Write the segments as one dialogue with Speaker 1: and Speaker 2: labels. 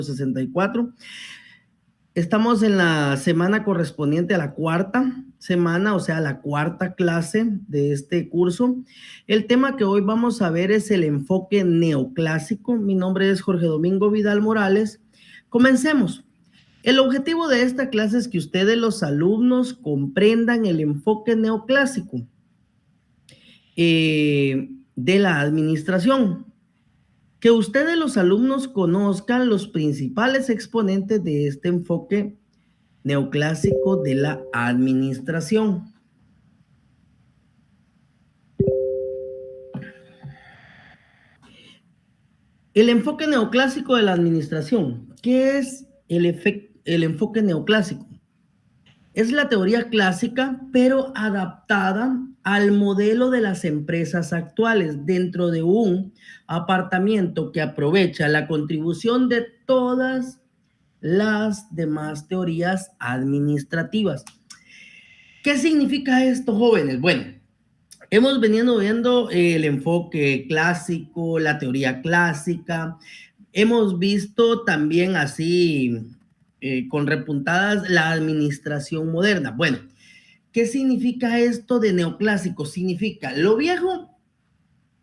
Speaker 1: 64. Estamos en la semana correspondiente a la cuarta semana, o sea, la cuarta clase de este curso. El tema que hoy vamos a ver es el enfoque neoclásico. Mi nombre es Jorge Domingo Vidal Morales. Comencemos. El objetivo de esta clase es que ustedes, los alumnos, comprendan el enfoque neoclásico de la administración. Que ustedes, los alumnos, conozcan los principales exponentes de este enfoque neoclásico de la administración. El enfoque neoclásico de la administración. ¿Qué es el enfoque neoclásico? Es la teoría clásica, pero adaptada al modelo de las empresas actuales dentro de un apartamiento que aprovecha la contribución de todas las demás teorías administrativas. ¿Qué significa esto, jóvenes? Bueno, hemos venido viendo el enfoque clásico, la teoría clásica. Hemos visto también así, con repuntadas, la administración moderna. Bueno, ¿qué significa esto de neoclásico? Significa lo viejo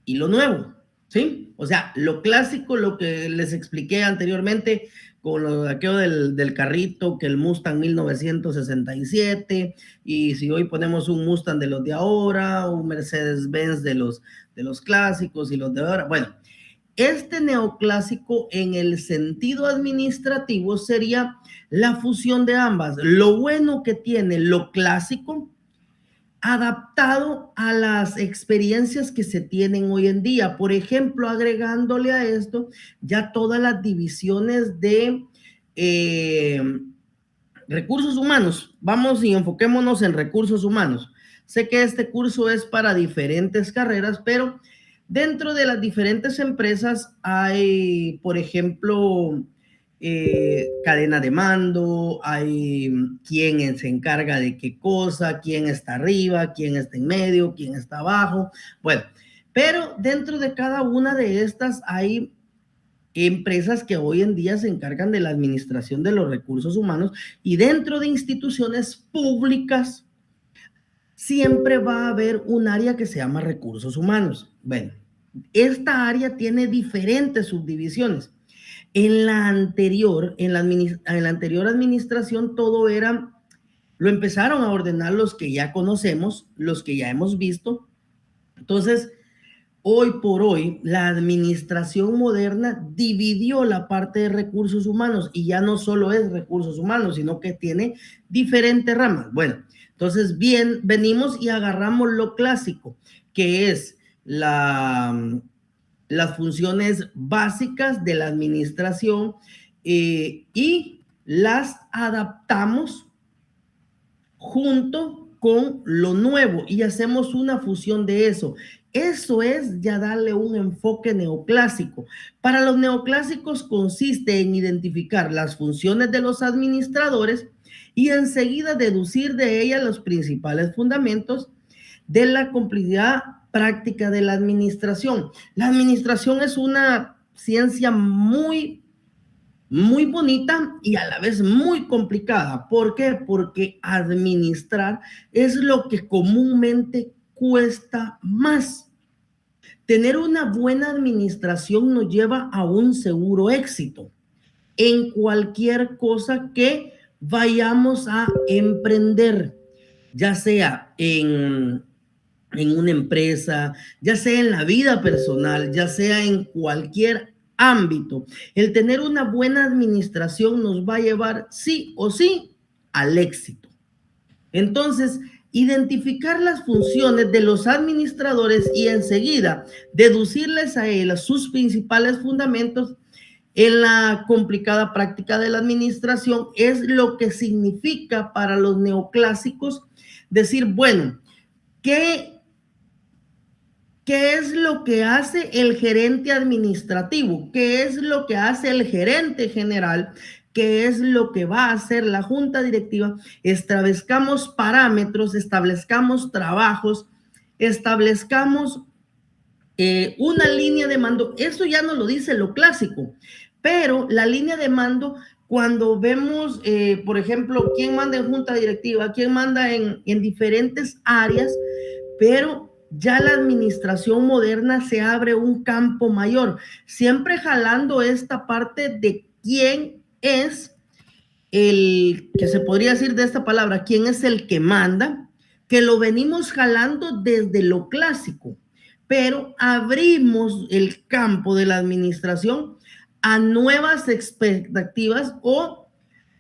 Speaker 1: y lo nuevo, ¿sí? O sea, lo clásico, lo que les expliqué anteriormente, con lo de aquello del carrito, que el Mustang 1967, y si hoy ponemos un Mustang de los de ahora, un Mercedes-Benz de los clásicos y los de ahora. Bueno, este neoclásico en el sentido administrativo sería la fusión de ambas. Lo bueno que tiene lo clásico adaptado a las experiencias que se tienen hoy en día. Por ejemplo, agregándole a esto ya todas las divisiones de recursos humanos. Vamos y enfoquémonos en recursos humanos. Sé que este curso es para diferentes carreras, pero dentro de las diferentes empresas hay, por ejemplo, cadena de mando, hay quién se encarga de qué cosa, quién está arriba, quién está en medio, quién está abajo. Bueno, pero dentro de cada una de estas hay empresas que hoy en día se encargan de la administración de los recursos humanos, y dentro de instituciones públicas siempre va a haber un área que se llama recursos humanos. Bueno, esta área tiene diferentes subdivisiones. En la anterior administración, todo era, lo empezaron a ordenar los que ya conocemos, los que ya hemos visto. Entonces, hoy por hoy, la administración moderna dividió la parte de recursos humanos, y ya no solo es recursos humanos, sino que tiene diferentes ramas. Bueno, entonces bien, venimos y agarramos lo clásico, que es las funciones básicas de la administración, y las adaptamos junto con lo nuevo y hacemos una fusión de eso. Eso es ya darle un enfoque neoclásico. Para los neoclásicos consiste en identificar las funciones de los administradores y enseguida deducir de ellas los principales fundamentos de la complejidad práctica de la administración. La administración es una ciencia muy bonita y a la vez muy complicada. ¿Por qué? Porque administrar es lo que comúnmente cuesta más. Tener una buena administración nos lleva a un seguro éxito en cualquier cosa que vayamos a emprender, ya sea en una empresa, ya sea en la vida personal, ya sea en cualquier ámbito. El tener una buena administración nos va a llevar sí o sí al éxito. Entonces, identificar las funciones de los administradores y enseguida deducirles a él sus principales fundamentos en la complicada práctica de la administración es lo que significa para los neoclásicos decir, bueno, ¿qué es lo que hace el gerente administrativo? ¿Qué es lo que hace el gerente general? ¿Qué es lo que va a hacer la junta directiva? Establezcamos parámetros, establezcamos trabajos, establezcamos una línea de mando. Eso ya no lo dice lo clásico, pero la línea de mando, cuando vemos, por ejemplo, quién manda en junta directiva, quién manda en diferentes áreas, pero ya la administración moderna se abre un campo mayor, siempre jalando esta parte de quién es el, que se podría decir de esta palabra, quién es el que manda, que lo venimos jalando desde lo clásico, pero abrimos el campo de la administración a nuevas expectativas o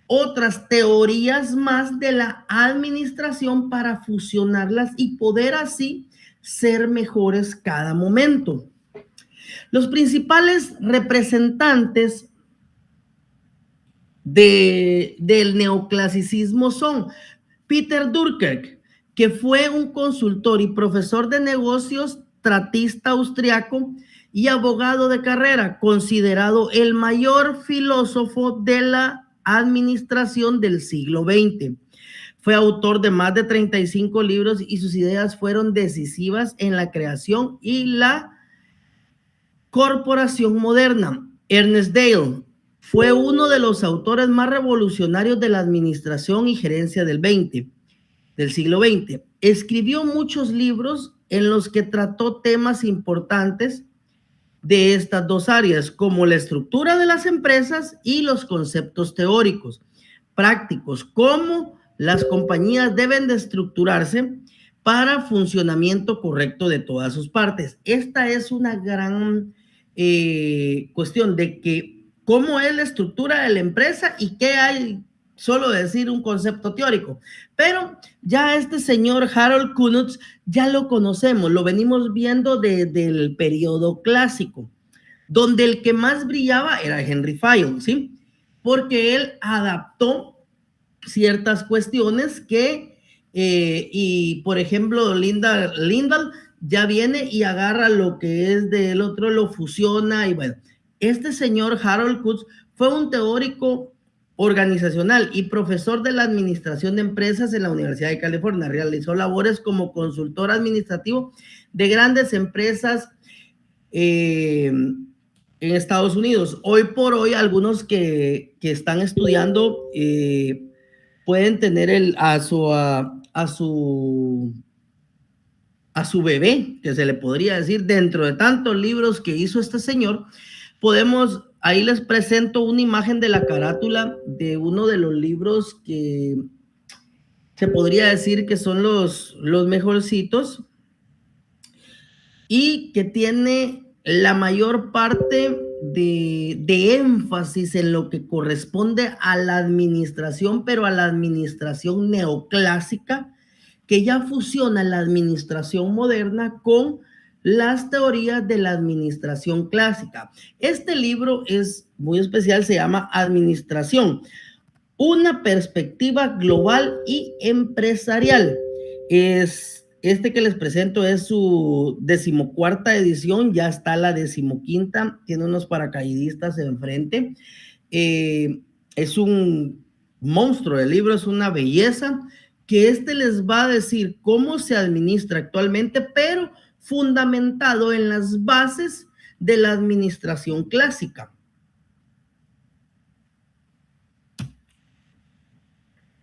Speaker 1: otras teorías más de la administración para fusionarlas y poder así ser mejores cada momento. Los principales representantes del neoclasicismo son Peter Drucker, que fue un consultor y profesor de negocios, tratista austriaco y abogado de carrera, considerado el mayor filósofo de la administración del siglo XX. Fue autor de más de 35 libros y sus ideas fueron decisivas en la creación y la corporación moderna. Ernest Dale fue uno de los autores más revolucionarios de la administración y gerencia del siglo XX. Escribió muchos libros en los que trató temas importantes de estas dos áreas, como la estructura de las empresas y los conceptos teóricos, prácticos, cómo las compañías deben de estructurarse para funcionamiento correcto de todas sus partes. Esta es una gran cuestión de que cómo es la estructura de la empresa y qué hay, solo decir un concepto teórico. Pero ya este señor Harold Kunutz ya lo conocemos, lo venimos viendo desde el periodo clásico, donde el que más brillaba era Henry Fayol, ¿sí? Porque él adaptó ciertas cuestiones que, y por ejemplo, Lindahl ya viene y agarra lo que es del otro, lo fusiona y bueno, este señor Harold Kunutz fue un teórico organizacional y profesor de la administración de empresas en la Universidad de California. Realizó labores como consultor administrativo de grandes empresas en Estados Unidos. Hoy por hoy, algunos que están estudiando pueden tener a su bebé, que se le podría decir, dentro de tantos libros que hizo este señor. Podemos, ahí les presento una imagen de la carátula de uno de los libros que se podría decir que son los mejorcitos y que tiene la mayor parte de énfasis en lo que corresponde a la administración, pero a la administración neoclásica, que ya fusiona la administración moderna con las teorías de la administración clásica. Este libro es muy especial, se llama Administración, una perspectiva global y empresarial. Este que les presento es su 14ª edición, ya está la 15ª, tiene unos paracaidistas enfrente. Es un monstruo de libro, es una belleza, que les va a decir cómo se administra actualmente, pero fundamentado en las bases de la administración clásica.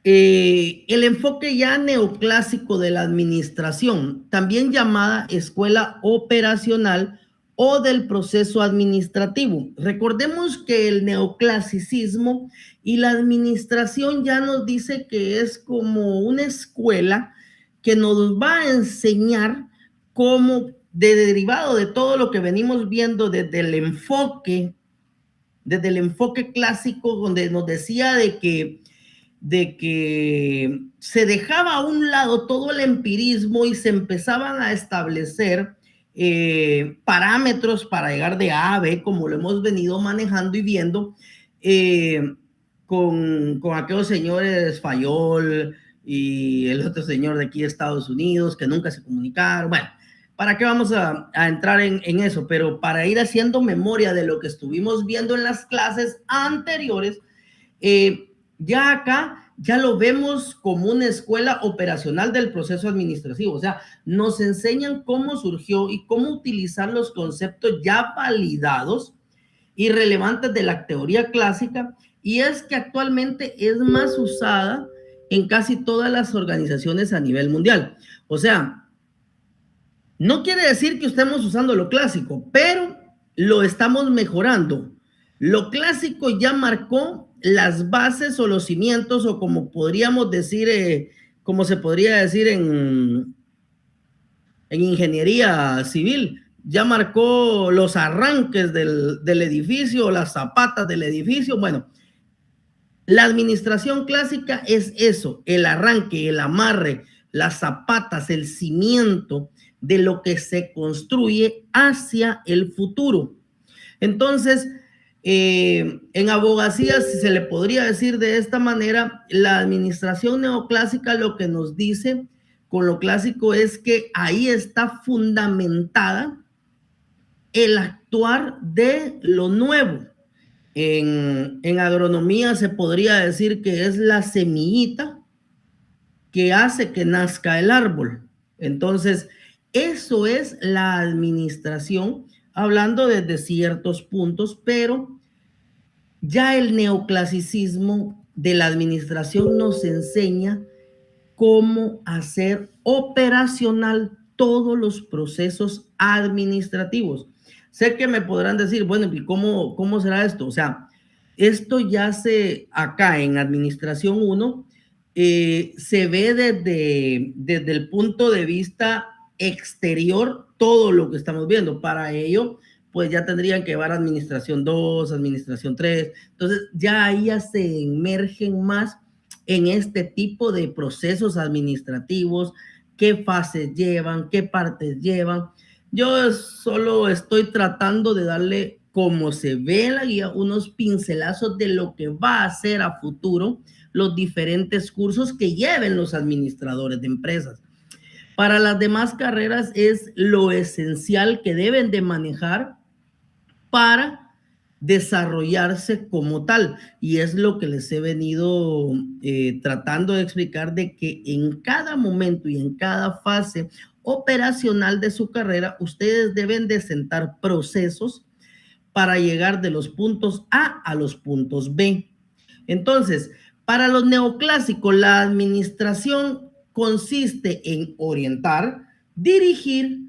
Speaker 1: El enfoque ya neoclásico de la administración, también llamada escuela operacional o del proceso administrativo. Recordemos que el neoclasicismo y la administración ya nos dice que es como una escuela que nos va a enseñar cómo, derivado de todo lo que venimos viendo desde el enfoque clásico, donde nos decía de que se dejaba a un lado todo el empirismo y se empezaban a establecer parámetros para llegar de A a B, como lo hemos venido manejando y viendo con aquellos señores Fayol y el otro señor de aquí de Estados Unidos que nunca se comunicaron. Bueno, ¿para qué vamos a entrar en eso? Pero para ir haciendo memoria de lo que estuvimos viendo en las clases anteriores, ya acá ya lo vemos como una escuela operacional del proceso administrativo. O sea, nos enseñan cómo surgió y cómo utilizar los conceptos ya validados irrelevantes de la teoría clásica, y es que actualmente es más usada en casi todas las organizaciones a nivel mundial. O sea, no quiere decir que estemos usando lo clásico, pero lo estamos mejorando. Lo clásico ya marcó las bases o los cimientos, o como podríamos decir, como se podría decir en ingeniería civil, ya marcó los arranques del edificio, las zapatas del edificio. Bueno, la administración clásica es eso, el arranque, el amarre, las zapatas, el cimiento de lo que se construye hacia el futuro. Entonces, en abogacía, si se le podría decir de esta manera, la administración neoclásica lo que nos dice con lo clásico es que ahí está fundamentada el actuar de lo nuevo. En agronomía se podría decir que es la semillita que hace que nazca el árbol. Entonces, eso es la administración, hablando desde ciertos puntos, pero ya el neoclasicismo de la administración nos enseña cómo hacer operacional todos los procesos administrativos. Sé que me podrán decir, bueno, ¿y cómo será esto? O sea, esto ya acá en Administración 1, se ve desde el punto de vista exterior todo lo que estamos viendo. Para ello, pues ya tendrían que llevar Administración 2, Administración 3. Entonces, ya ahí ya se emergen más en este tipo de procesos administrativos, qué fases llevan, qué partes llevan. Yo solo estoy tratando de darle, como se ve en la guía, unos pincelazos de lo que va a ser a futuro los diferentes cursos que lleven los administradores de empresas. Para las demás carreras es lo esencial que deben de manejar para desarrollarse como tal, y es lo que les he venido tratando de explicar, de que en cada momento y en cada fase operacional de su carrera ustedes deben de sentar procesos para llegar de los puntos A los puntos B. Entonces, para los neoclásicos, la administración consiste en orientar, dirigir,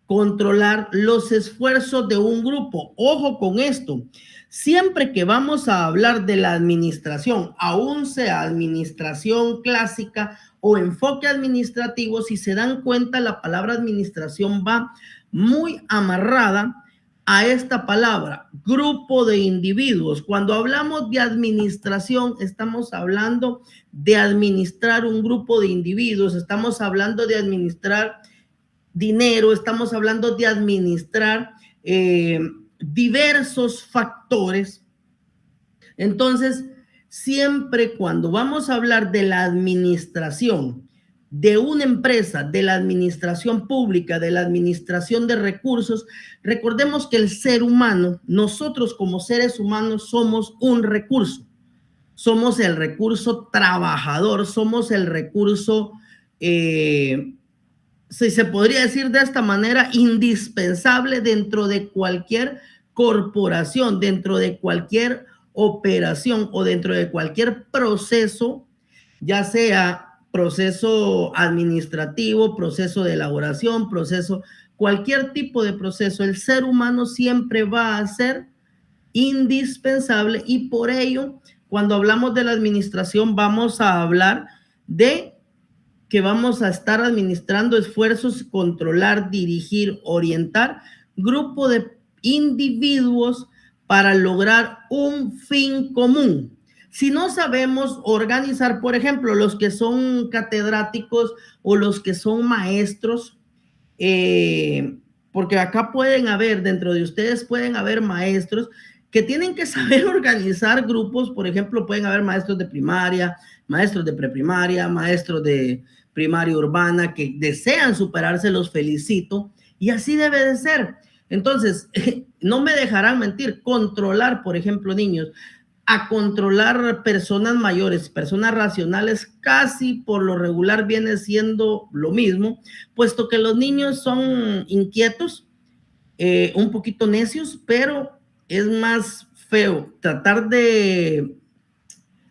Speaker 1: controlar los esfuerzos de un grupo. Ojo con esto. Siempre que vamos a hablar de la administración, aún sea administración clásica o enfoque administrativo, si se dan cuenta, la palabra administración va muy amarrada a esta palabra, grupo de individuos. Cuando hablamos de administración, estamos hablando de administrar un grupo de individuos, estamos hablando de administrar dinero, estamos hablando de administrar diversos factores. Entonces, siempre cuando vamos a hablar de la administración de una empresa, de la administración pública, de la administración de recursos, recordemos que el ser humano, nosotros como seres humanos somos un recurso. Somos el recurso trabajador, somos el recurso, si se podría decir de esta manera, indispensable dentro de cualquier corporación, dentro de cualquier operación o dentro de cualquier proceso, ya sea proceso administrativo, proceso de elaboración, proceso, cualquier tipo de proceso. El ser humano siempre va a ser indispensable, y por ello, cuando hablamos de la administración, vamos a hablar de que vamos a estar administrando esfuerzos, controlar, dirigir, orientar grupo de individuos para lograr un fin común. Si no sabemos organizar, por ejemplo, los que son catedráticos o los que son maestros, porque acá pueden haber, dentro de ustedes pueden haber maestros que tienen que saber organizar grupos. Por ejemplo, pueden haber maestros de primaria, maestros de preprimaria, maestros de primaria urbana que desean superarse, los felicito, y así debe de ser. Entonces, no me dejarán mentir, controlar, por ejemplo, niños, a controlar personas mayores, personas racionales, casi por lo regular viene siendo lo mismo, puesto que los niños son inquietos, un poquito necios, pero es más feo tratar de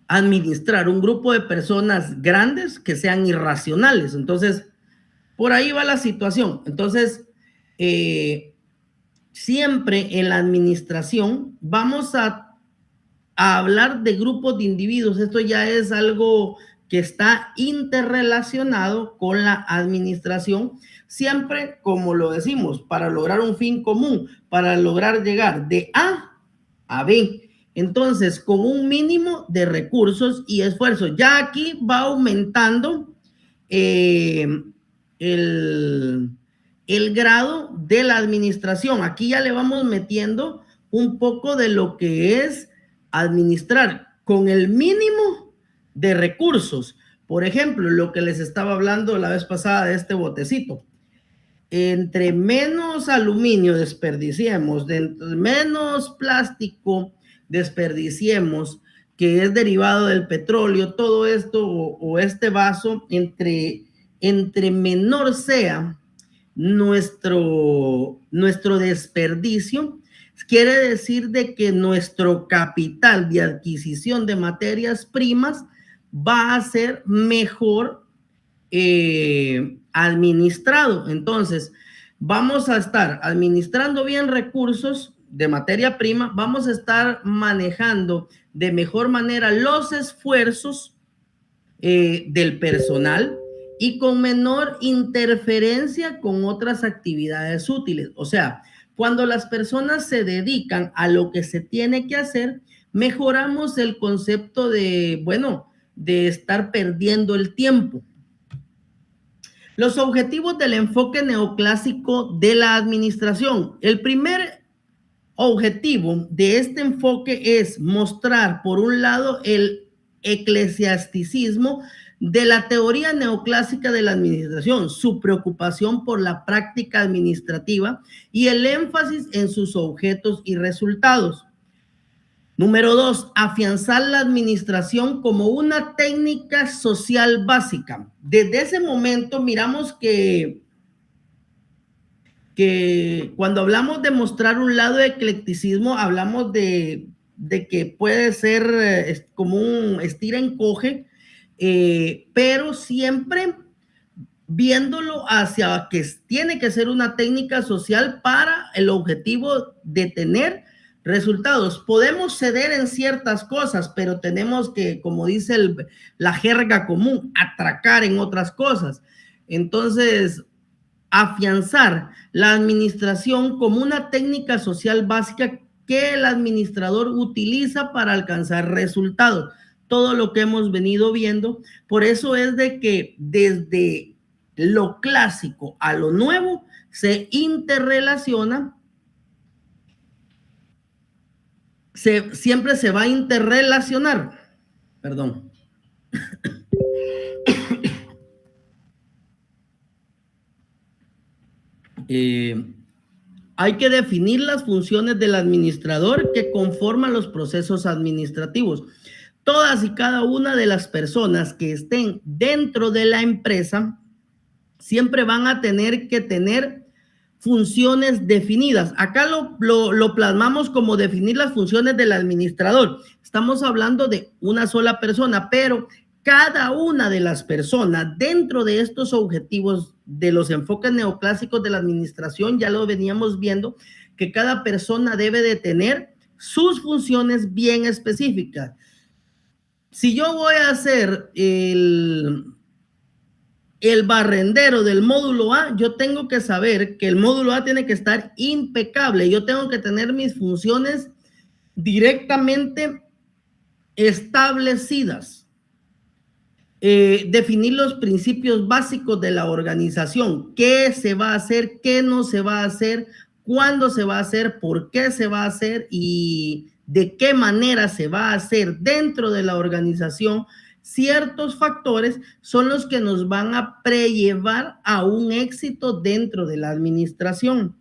Speaker 1: administrar un grupo de personas grandes que sean irracionales. Entonces, por ahí va la situación. Entonces, siempre en la administración vamos a hablar de grupos de individuos. Esto ya es algo que está interrelacionado con la administración, siempre, como lo decimos, para lograr un fin común, para lograr llegar de A B. Entonces, con un mínimo de recursos y esfuerzo. Ya aquí va aumentando el, el grado de la administración. Aquí ya le vamos metiendo un poco de lo que es administrar con el mínimo de recursos. Por ejemplo, lo que les estaba hablando la vez pasada de este botecito. Entre menos aluminio desperdiciemos, menos plástico desperdiciemos, que es derivado del petróleo, todo esto o este vaso, entre menor sea nuestro desperdicio, quiere decir de que nuestro capital de adquisición de materias primas va a ser mejor administrado. Entonces, vamos a estar administrando bien recursos de materia prima, vamos a estar manejando de mejor manera los esfuerzos del personal y con menor interferencia con otras actividades útiles. O sea, cuando las personas se dedican a lo que se tiene que hacer, mejoramos el concepto de, bueno, de estar perdiendo el tiempo. Los objetivos del enfoque neoclásico de la administración. El primer objetivo de este enfoque es mostrar, por un lado, el eclesiasticismo de la teoría neoclásica de la administración, su preocupación por la práctica administrativa y el énfasis en sus objetos y resultados. Número 2, afianzar la administración como una técnica social básica. Desde ese momento miramos que cuando hablamos de mostrar un lado de eclecticismo, hablamos de que puede ser como un estira-encoge, pero siempre viéndolo hacia que tiene que ser una técnica social para el objetivo de tener resultados. Podemos ceder en ciertas cosas, pero tenemos que, como dice la jerga común, atracar en otras cosas. Entonces, afianzar la administración como una técnica social básica que el administrador utiliza para alcanzar resultados. Todo lo que hemos venido viendo. Por eso es de que desde lo clásico a lo nuevo se interrelaciona, siempre se va a interrelacionar. Perdón. Hay que definir las funciones del administrador que conforman los procesos administrativos. Todas y cada una de las personas que estén dentro de la empresa siempre van a tener que tener funciones definidas. Acá lo plasmamos como definir las funciones del administrador. Estamos hablando de una sola persona, pero cada una de las personas dentro de estos objetivos de los enfoques neoclásicos de la administración, ya lo veníamos viendo, que cada persona debe de tener sus funciones bien específicas. Si yo voy a hacer el barrendero del módulo A, yo tengo que saber que el módulo A tiene que estar impecable. Yo tengo que tener mis funciones directamente establecidas. Definir los principios básicos de la organización. ¿Qué se va a hacer? ¿Qué no se va a hacer? ¿Cuándo se va a hacer? ¿Por qué se va a hacer? Y de qué manera se va a hacer dentro de la organización. Ciertos factores son los que nos van a prellevar a un éxito dentro de la administración.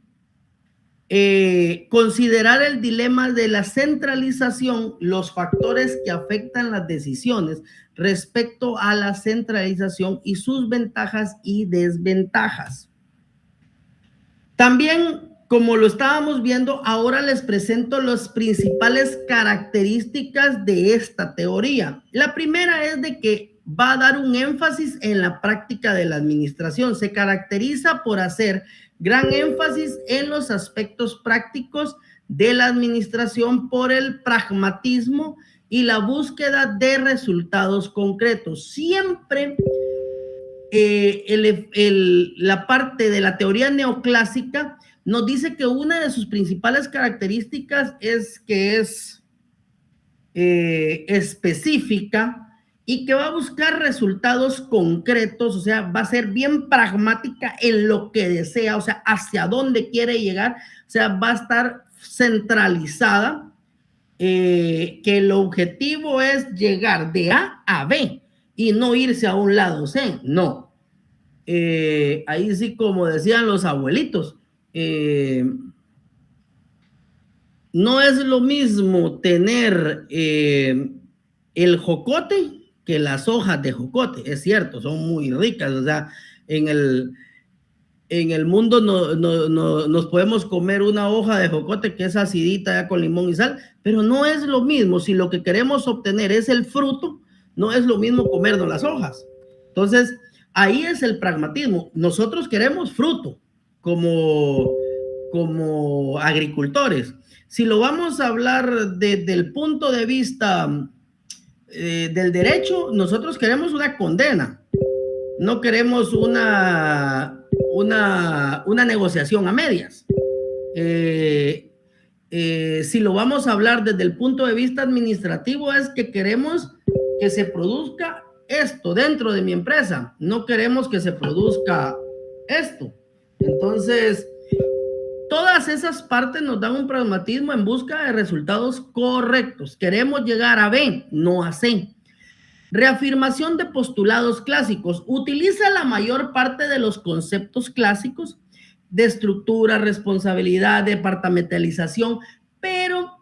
Speaker 1: Considerar el dilema de la centralización, los factores que afectan las decisiones respecto a la centralización y sus ventajas y desventajas. También como lo estábamos viendo, ahora les presento las principales características de esta teoría. La primera es de que va a dar un énfasis en la práctica de la administración. Se caracteriza por hacer gran énfasis en los aspectos prácticos de la administración por el pragmatismo y la búsqueda de resultados concretos. Siempre la parte de la teoría neoclásica nos dice que una de sus principales características es que es específica y que va a buscar resultados concretos, o sea, va a ser bien pragmática en lo que desea, o sea, hacia dónde quiere llegar, o sea, va a estar centralizada, que el objetivo es llegar de A a B y no irse a un lado C, no. Ahí sí, como decían los abuelitos, no es lo mismo tener el jocote que las hojas de jocote. Es cierto, son muy ricas, o sea, en el mundo nos podemos comer una hoja de jocote que es acidita ya con limón y sal, pero no es lo mismo. Si lo que queremos obtener es el fruto, no es lo mismo comernos las hojas. Entonces, ahí es el pragmatismo. Nosotros queremos fruto como agricultores. Si lo vamos a hablar desde el punto de vista del derecho, nosotros queremos una condena. No queremos una negociación a medias. Si lo vamos a hablar desde el punto de vista administrativo, es que queremos que se produzca esto dentro de mi empresa. No queremos que se produzca esto. Entonces, todas esas partes nos dan un pragmatismo en busca de resultados correctos. Queremos llegar a B, no a C. Reafirmación de postulados clásicos. Utiliza la mayor parte de los conceptos clásicos de estructura, responsabilidad, departamentalización, pero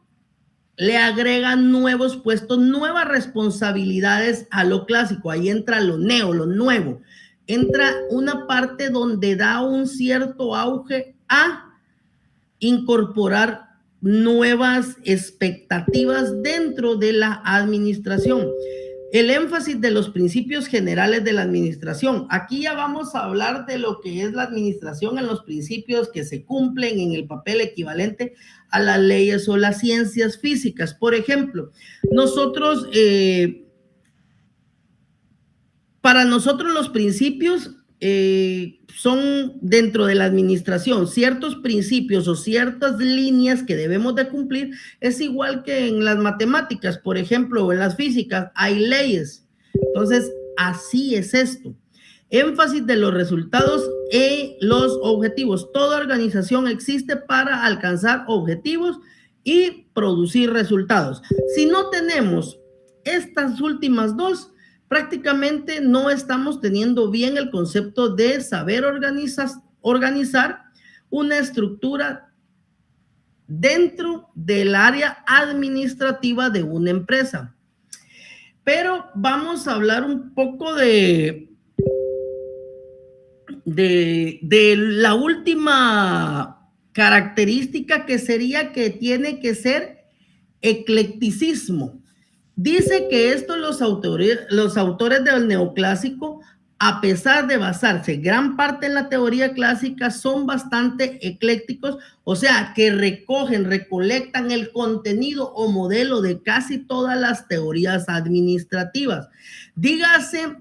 Speaker 1: le agregan nuevos puestos, nuevas responsabilidades a lo clásico. Ahí entra lo neo, lo nuevo. Entra una parte donde da un cierto auge a incorporar nuevas expectativas dentro de la administración. El énfasis de los principios generales de la administración. Aquí ya vamos a hablar de lo que es la administración en los principios que se cumplen en el papel equivalente a las leyes o las ciencias físicas. Por ejemplo, nosotros, para nosotros los principios son dentro de la administración ciertos principios o ciertas líneas que debemos de cumplir. Es igual que en las matemáticas, por ejemplo, o en las físicas, hay leyes. Entonces, así es esto. Énfasis de los resultados y los objetivos. Toda organización existe para alcanzar objetivos y producir resultados. Si no tenemos estas últimas dos, prácticamente no estamos teniendo bien el concepto de saber organizar una estructura dentro del área administrativa de una empresa. Pero vamos a hablar un poco de la última característica, que sería que tiene que ser eclecticismo. Dice que esto los autores del neoclásico, a pesar de basarse gran parte en la teoría clásica, son bastante eclécticos, o sea, que recolectan el contenido o modelo de casi todas las teorías administrativas. Dígase,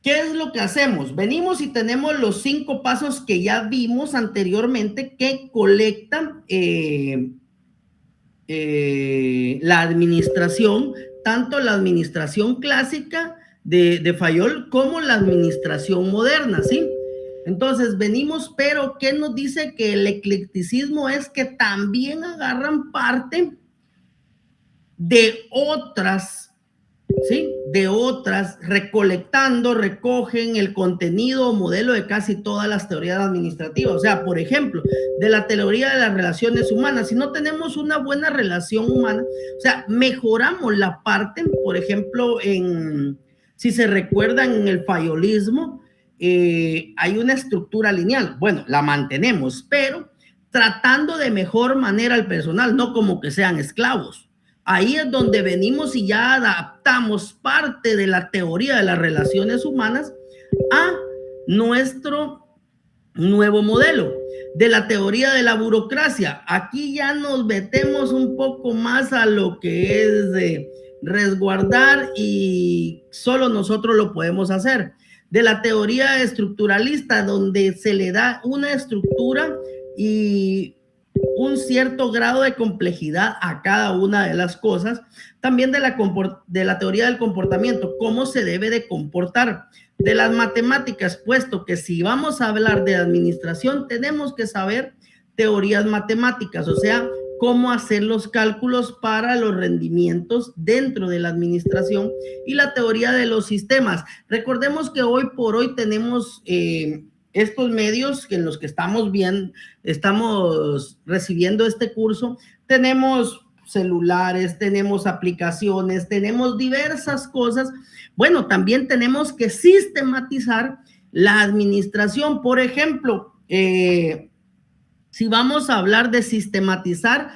Speaker 1: ¿qué es lo que hacemos? Venimos y tenemos los 5 pasos que ya vimos anteriormente que colectan la administración, tanto la administración clásica de Fayol como la administración moderna, ¿sí? Entonces venimos, pero ¿qué nos dice? Que el eclecticismo es que también agarran parte de otras, ¿sí? De otras, recogen el contenido o modelo de casi todas las teorías administrativas. O sea, por ejemplo, de la teoría de las relaciones humanas. Si no tenemos una buena relación humana, o sea, mejoramos la parte, por ejemplo, si se recuerdan, en el fayolismo, hay una estructura lineal. Bueno, la mantenemos, pero tratando de mejor manera al personal, no como que sean esclavos. Ahí es donde venimos y ya adaptamos parte de la teoría de las relaciones humanas a nuestro nuevo modelo de la teoría de la burocracia. Aquí ya nos metemos un poco más a lo que es de resguardar y solo nosotros lo podemos hacer. De la teoría estructuralista, donde se le da una estructura y un cierto grado de complejidad a cada una de las cosas. También de la teoría del comportamiento, cómo se debe de comportar. De las matemáticas, puesto que si vamos a hablar de administración, tenemos que saber teorías matemáticas, o sea, cómo hacer los cálculos para los rendimientos dentro de la administración, y la teoría de los sistemas. Recordemos que hoy por hoy tenemos estos medios en los que estamos recibiendo este curso. Tenemos celulares, tenemos aplicaciones, tenemos diversas cosas. Bueno, también tenemos que sistematizar la administración. Por ejemplo, si vamos a hablar de sistematizar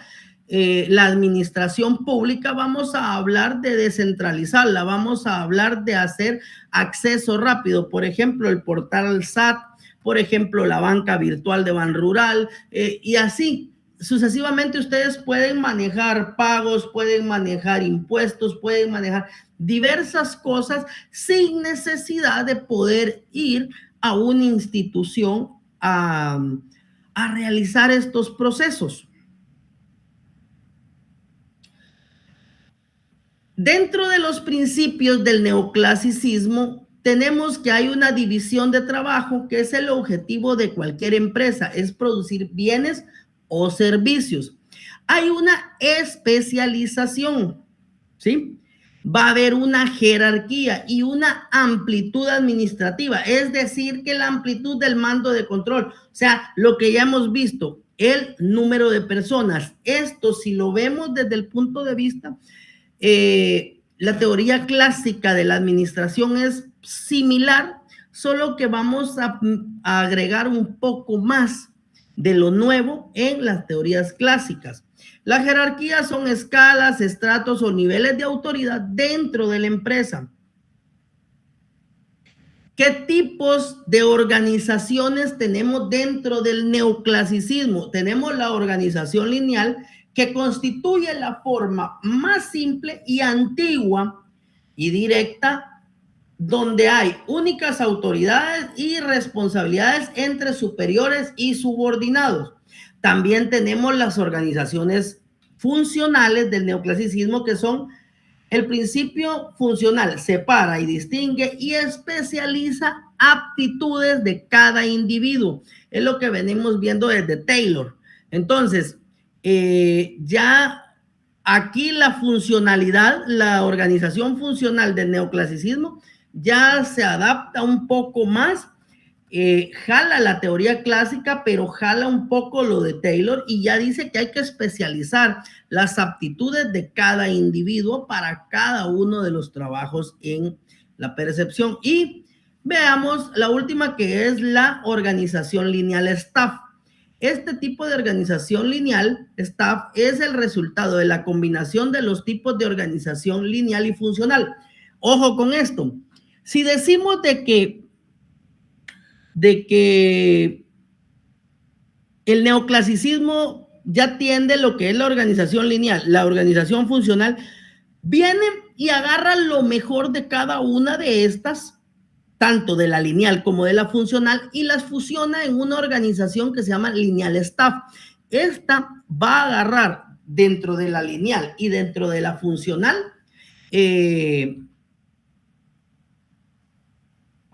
Speaker 1: la administración pública, vamos a hablar de descentralizarla, vamos a hablar de hacer acceso rápido. Por ejemplo, el portal SAT, por ejemplo, la banca virtual de Banrural, y así sucesivamente. Ustedes pueden manejar pagos, pueden manejar impuestos, pueden manejar diversas cosas sin necesidad de poder ir a una institución a realizar estos procesos. Dentro de los principios del neoclasicismo, tenemos que hay una división de trabajo, que es el objetivo de cualquier empresa, es producir bienes o servicios. Hay una especialización, ¿sí? Va a haber una jerarquía y una amplitud administrativa, es decir, que la amplitud del mando de control, o sea, lo que ya hemos visto, el número de personas. Esto, si lo vemos desde el punto de vista, la teoría clásica de la administración es similar, solo que vamos a agregar un poco más de lo nuevo en las teorías clásicas. La jerarquía son escalas, estratos o niveles de autoridad dentro de la empresa. ¿Qué tipos de organizaciones tenemos dentro del neoclasicismo? Tenemos la organización lineal, que constituye la forma más simple y antigua y directa, donde hay únicas autoridades y responsabilidades entre superiores y subordinados. También tenemos las organizaciones funcionales del neoclasicismo, que son el principio funcional: separa y distingue y especializa aptitudes de cada individuo. Es lo que venimos viendo desde Taylor. Entonces, ya aquí la funcionalidad, la organización funcional del neoclasicismo ya se adapta un poco más, jala la teoría clásica, pero jala un poco lo de Taylor, y ya dice que hay que especializar las aptitudes de cada individuo para cada uno de los trabajos en la percepción. Y veamos la última, que es la organización lineal staff. Este tipo de organización lineal staff es el resultado de la combinación de los tipos de organización lineal y funcional. Ojo con esto. Si decimos de que el neoclasicismo ya tiende lo que es la organización lineal, la organización funcional viene y agarra lo mejor de cada una de estas, tanto de la lineal como de la funcional, y las fusiona en una organización que se llama lineal staff. Esta va a agarrar dentro de la lineal y dentro de la funcional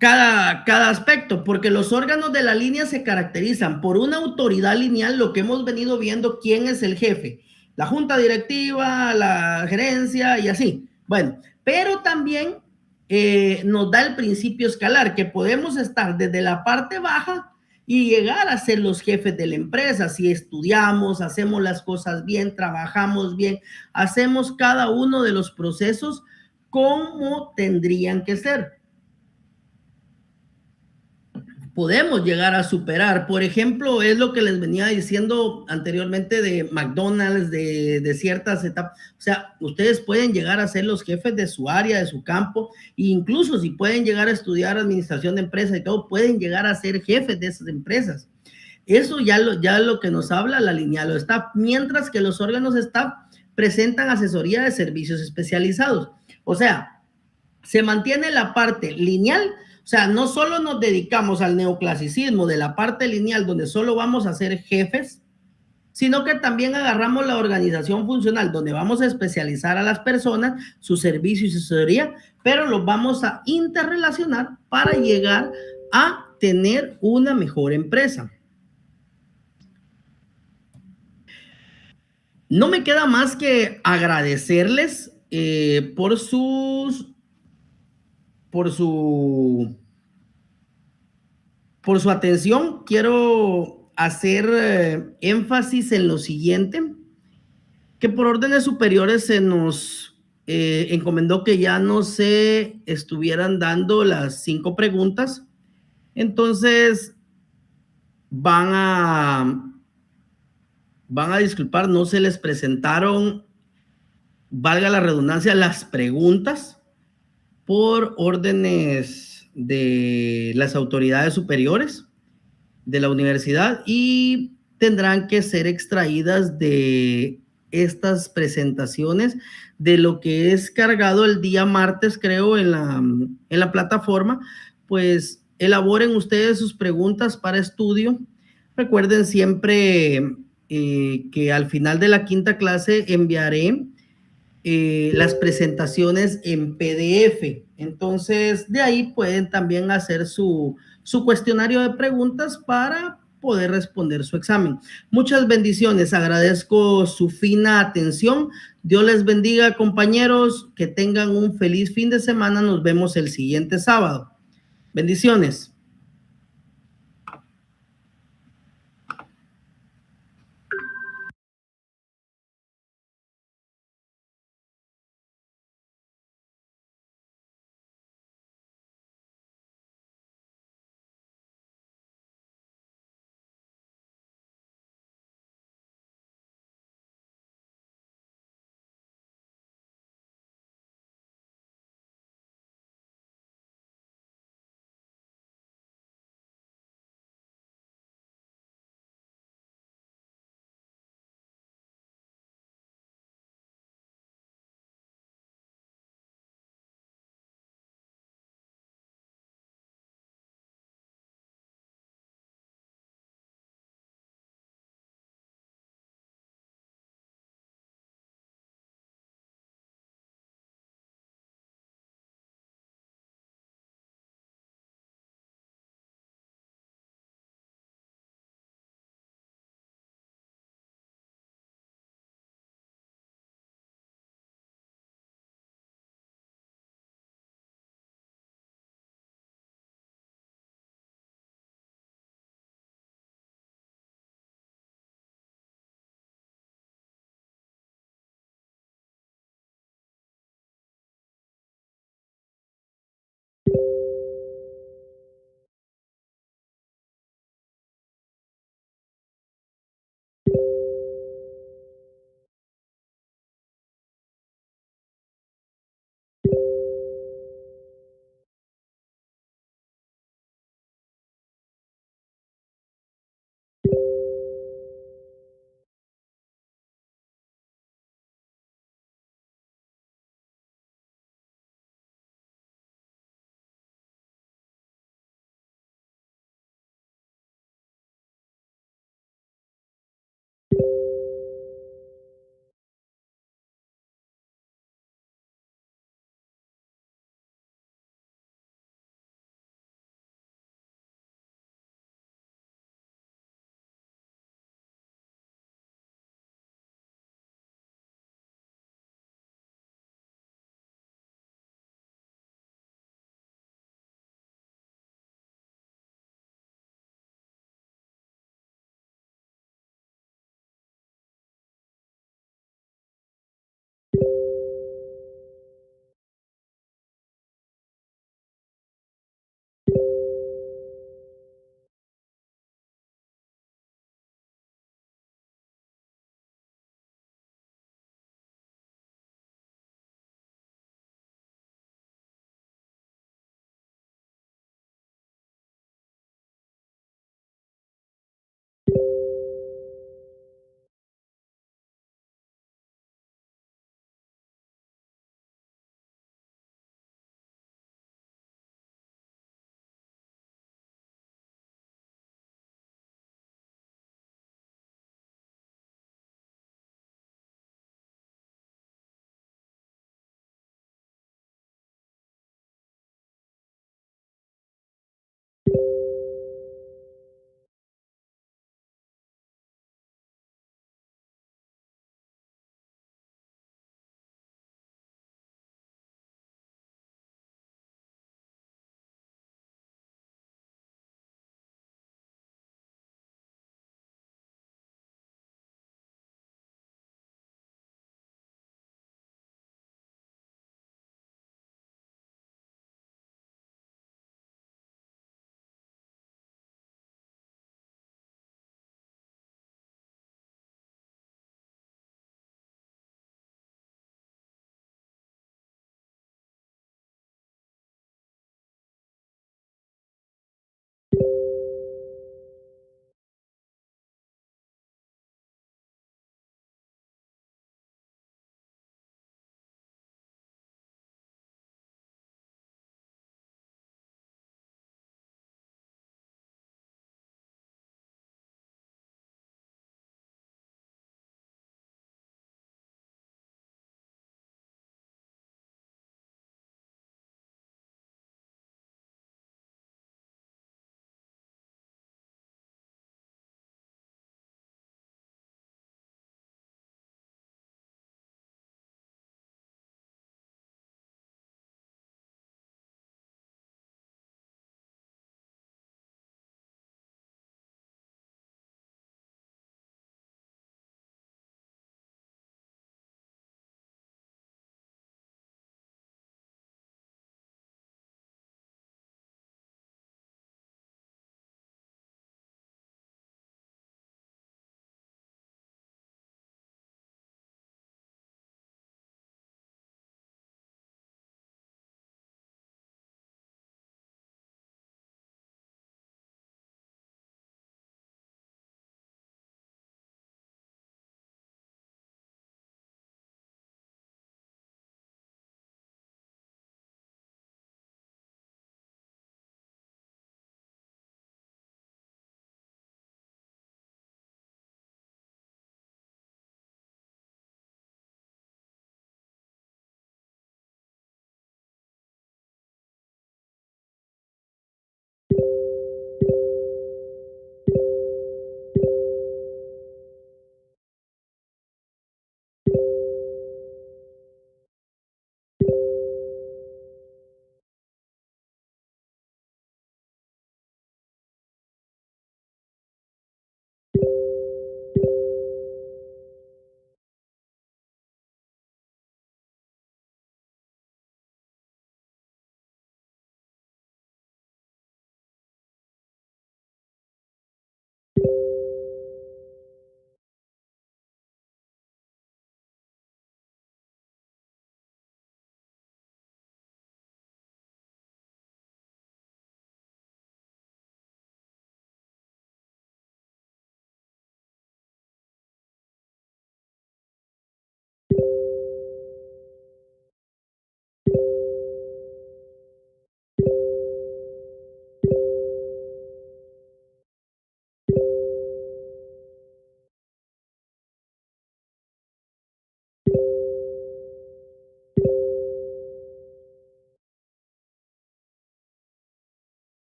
Speaker 1: cada aspecto, porque los órganos de la línea se caracterizan por una autoridad lineal, lo que hemos venido viendo, quién es el jefe, la junta directiva, la gerencia y así. Bueno, pero también nos da el principio escalar, que podemos estar desde la parte baja y llegar a ser los jefes de la empresa si estudiamos, hacemos las cosas bien, trabajamos bien, hacemos cada uno de los procesos como tendrían que ser. podemos llegar a superar. Por ejemplo, es lo que les venía diciendo anteriormente de McDonald's, de ciertas etapas. O sea, ustedes pueden llegar a ser los jefes de su área, de su campo, e incluso si pueden llegar a estudiar administración de empresas y todo, pueden llegar a ser jefes de esas empresas. Eso ya lo que nos habla la lineal o staff, mientras que los órganos staff presentan asesoría de servicios especializados. O sea, se mantiene la parte lineal, o sea, no solo nos dedicamos al neoclasicismo de la parte lineal donde solo vamos a ser jefes, sino que también agarramos la organización funcional donde vamos a especializar a las personas, su servicio y su asesoría, pero los vamos a interrelacionar para llegar a tener una mejor empresa. No me queda más que agradecerles por su por su atención. Quiero hacer énfasis en lo siguiente, que por órdenes superiores se nos encomendó que ya no se estuvieran dando las 5 preguntas. Entonces van a, van a disculpar, no se les presentaron, valga la redundancia, las preguntas por órdenes de las autoridades superiores de la universidad y tendrán que ser extraídas de estas presentaciones de lo que es cargado el día martes, creo, en la plataforma. Pues elaboren ustedes sus preguntas para estudio. Recuerden siempre que al final de la quinta clase enviaré las presentaciones en PDF. Entonces, de ahí pueden también hacer su cuestionario de preguntas para poder responder su examen. Muchas bendiciones, agradezco su fina atención. Dios les bendiga, compañeros, que tengan un feliz fin de semana. Nos vemos el siguiente sábado. Bendiciones.